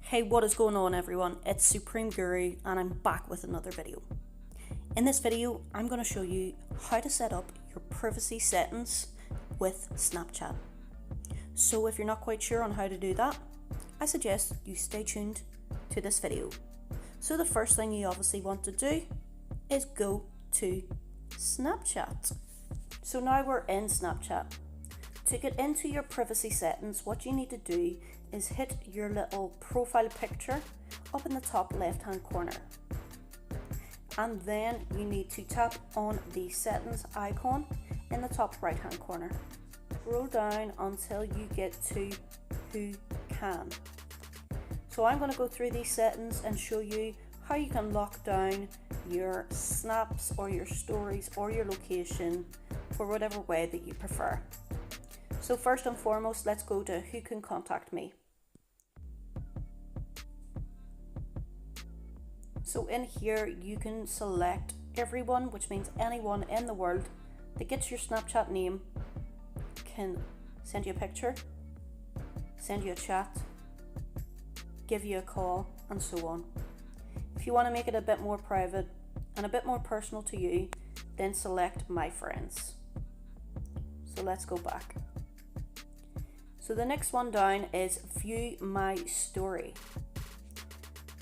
Hey, what is going on everyone? It's Supreme Guru and I'm back with another video. In this video, I'm going to show you how to set up your privacy settings with Snapchat. So if you're not quite sure on how to do that, I suggest you stay tuned to this video. So the first thing you obviously want to do is go to Snapchat. So now we're in Snapchat. To get into your privacy settings, what you need to do is hit your little profile picture up in the top left hand corner. And then you need to tap on the settings icon in the top right hand corner. Scroll down until you get to who can. So I'm going to go through these settings and show you how you can lock down your snaps or your stories or your location for whatever way that you prefer. So first and foremost, let's go to who can contact me. So in here you can select everyone, which means anyone in the world that gets your Snapchat name can send you a picture, send you a chat, give you a call, and so on. If you want to make it a bit more private and a bit more personal to you, then select my friends. So let's go back. So the next one down is view my story.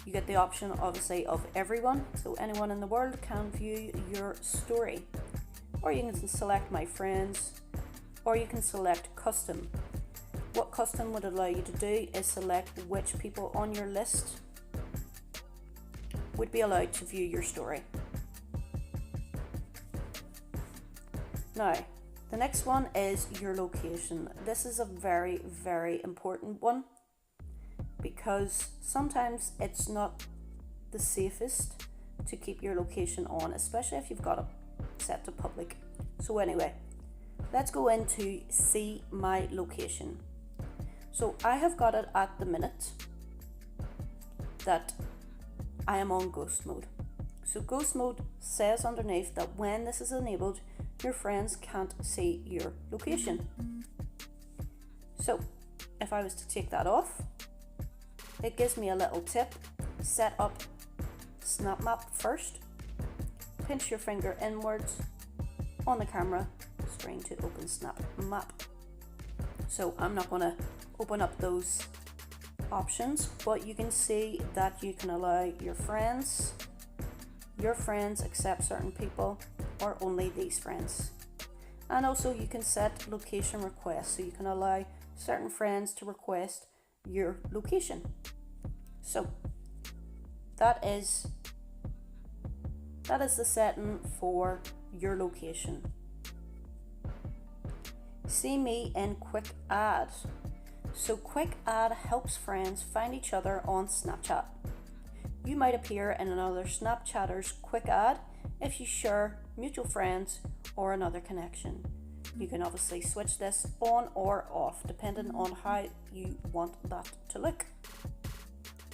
You get the option obviously of everyone, so anyone in the world can view your story. Or you can select my friends, or you can select custom. What custom would allow you to do is select which people on your list would be allowed to view your story. Now, the next one is your location. This is a very, very important one because sometimes it's not the safest to keep your location on, especially if you've got it set to public. So anyway, let's go into see my location. So I have got it at the minute that I am on ghost mode. So ghost mode says underneath that when this is enabled, your friends can't see your location. So if I was to take that off, it gives me a little tip. Set up Snap Map first. Pinch your finger inwards on the camera screen to open Snap Map. So I'm not going to open up those options, but you can see that you can allow your friends accept certain people or only these friends. And also you can set location requests, so you can allow certain friends to request your location. So that is the setting for your location. See me in quick add. So quick add helps friends find each other on Snapchat. You might appear in another Snapchatter's quick add if you share mutual friends or another connection. You can obviously switch this on or off depending on how you want that to look.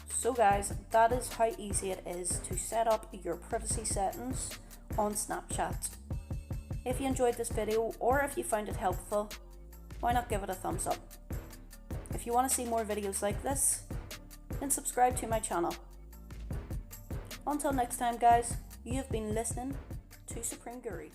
So guys, that is how easy it is to set up your privacy settings on Snapchat. If you enjoyed this video or if you found it helpful, why not give it a thumbs up? If you want to see more videos like this, then subscribe to my channel. Until next time guys, you have been listening to Supreme Guru.